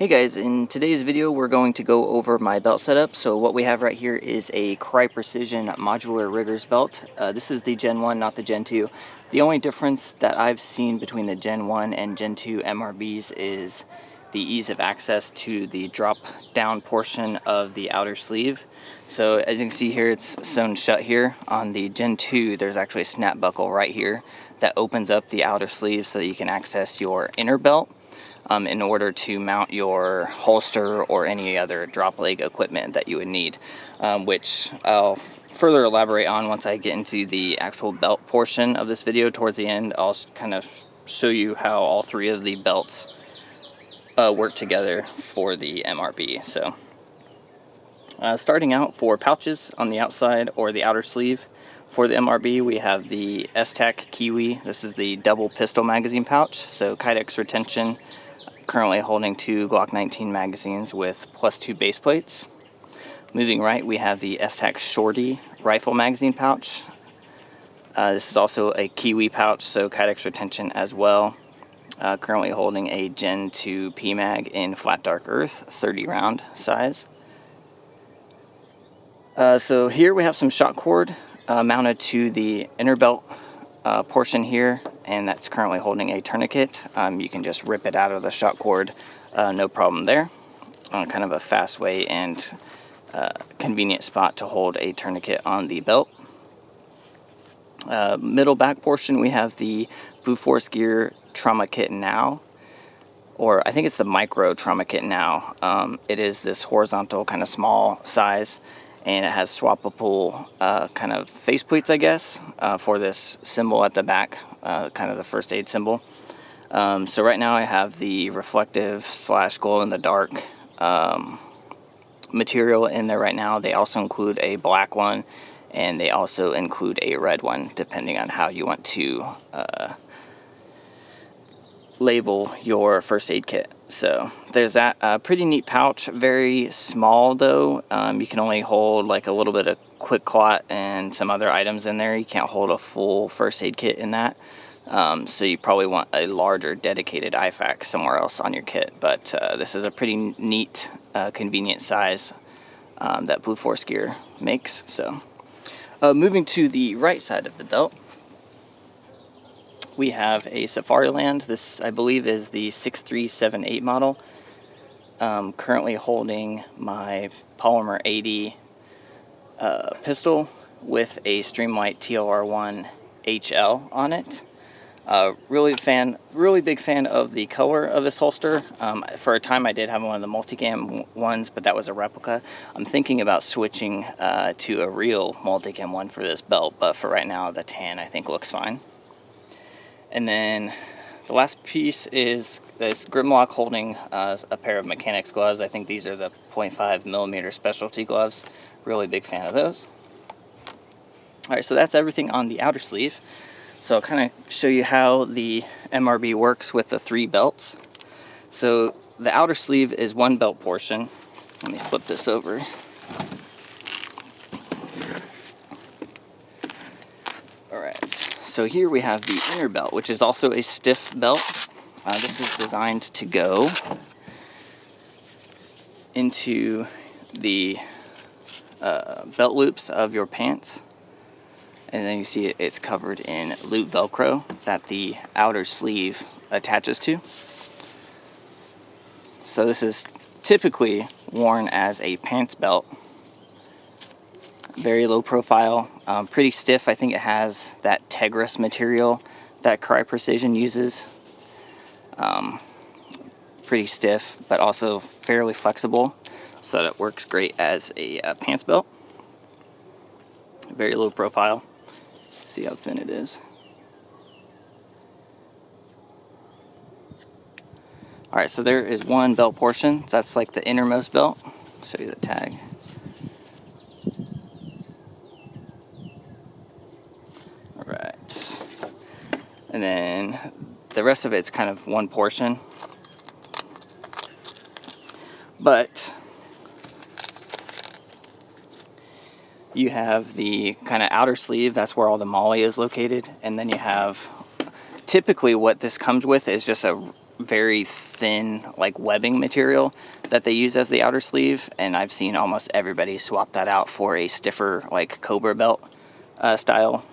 Hey guys, in today's video we're going to go over my belt setup. So what we have right here is a Crye Precision Modular Riggers belt. This is the Gen 1, not the Gen 2. The only difference that I've seen between the Gen 1 and Gen 2 MRBs is the ease of access to the drop down portion of the outer sleeve. So as you can see here, it's sewn shut here. On the Gen 2 there's actually a snap buckle right here that opens up the outer sleeve so that you can access your inner belt in order to mount your holster or any other drop leg equipment that you would need, which I'll further elaborate on once I get into the actual belt portion of this video. Towards the end, I'll kind of show you how all three of the belts work together for the MRB. So starting out, for pouches on the outside or the outer sleeve for the MRB, we have the S-Tac Kiwi. This is the double pistol magazine pouch, so Kydex retention, currently holding 2 Glock 19 magazines with +2 base plates. Moving right, we have the S-Tac Shorty rifle magazine pouch. This is also a Kiwi pouch, so Kydex retention as well. Currently holding a Gen 2 PMag in flat dark earth, 30 round size. So here we have some shot cord mounted to the inner belt portion here, and that's currently holding a tourniquet. You can just rip it out of the shot cord, no problem there. Kind of a fast way and convenient spot to hold a tourniquet on the belt. Middle back portion, we have the Blueforce Gear Trauma Kit Now, or I think it's the Micro Trauma Kit Now. It is this horizontal kind of small size, and it has swappable kind of face plates, I guess, for this symbol at the back, kind of the first aid symbol. So right now I have the reflective / glow in the dark material in there right now. They also include a black one, and they also include a red one, depending on how you want to label your first aid kit. So there's that. Pretty neat pouch, very small though. You can only hold like a little bit of quick clot and some other items in there. You can't hold a full first aid kit in that. So you probably want a larger dedicated IFAK somewhere else on your kit. But this is a pretty neat, convenient size that Blueforce Gear makes. So moving to the right side of the belt, we have a Safariland. This, I believe, is the 6378 model. Currently holding my Polymer 80 pistol with a Streamlight TLR1 HL on it. Really big fan of the color of this holster. For a time I did have one of the multicam ones, but that was a replica. I'm thinking about switching to a real multicam one for this belt, but for right now the tan I think looks fine. And then the last piece is this Grimlock holding a pair of mechanics gloves. I think these are the 0.5mm specialty gloves. Really big fan of those. Alright, so that's everything on the outer sleeve. So I'll kind of show you how the MRB works with the three belts. So the outer sleeve is one belt portion. Let me flip this over. Alright, so here we have the inner belt, which is also a stiff belt. This is designed to go into the belt loops of your pants. And then you see it's covered in loop Velcro that the outer sleeve attaches to. So this is typically worn as a pants belt. Very low profile, pretty stiff. I think it has that Tegris material that Crye Precision uses. Pretty stiff, but also fairly flexible, so that it works great as a pants belt. Very low profile. See how thin it is. Alright, so there is one belt portion. That's like the innermost belt. I'll show you the tag. Alright. And then the rest of it's kind of one portion. But you have the kind of outer sleeve, that's where all the MOLLE is located, and then you have, typically what this comes with is just a very thin like webbing material that they use as the outer sleeve, and I've seen almost everybody swap that out for a stiffer like Cobra belt style.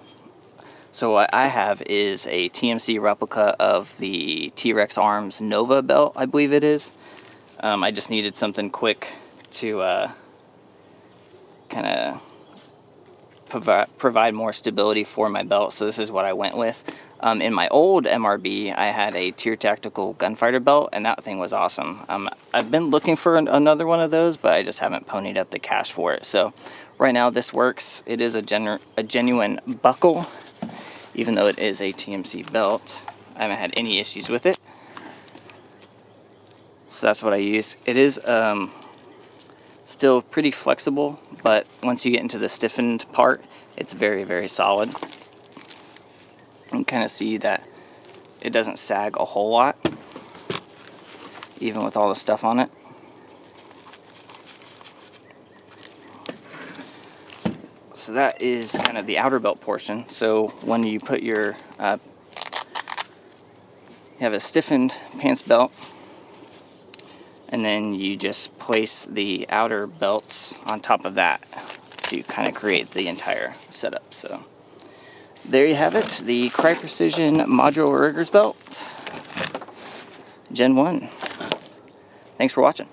So what I have is a TMC replica of the T-Rex Arms Nova belt, I believe it is. I just needed something quick to kind of provide more stability for my belt, so this is what I went with. In my old MRB, I had a Tier Tactical Gunfighter belt, and that thing was awesome. I've been looking for another one of those, but I just haven't ponied up the cash for it. So right now this works. It is a genuine buckle, even though it is a TMC belt. I haven't had any issues with it. So that's what I use. It is still pretty flexible, but once you get into the stiffened part, it's very, very solid. You can kind of see that it doesn't sag a whole lot, even with all the stuff on it. So that is kind of the outer belt portion. So when you put your, you have a stiffened pants belt, and then you just place the outer belts on top of that to kind of create the entire setup. So there you have it, the Crye Precision Modular Riggers Belt, Gen 1. Thanks for watching.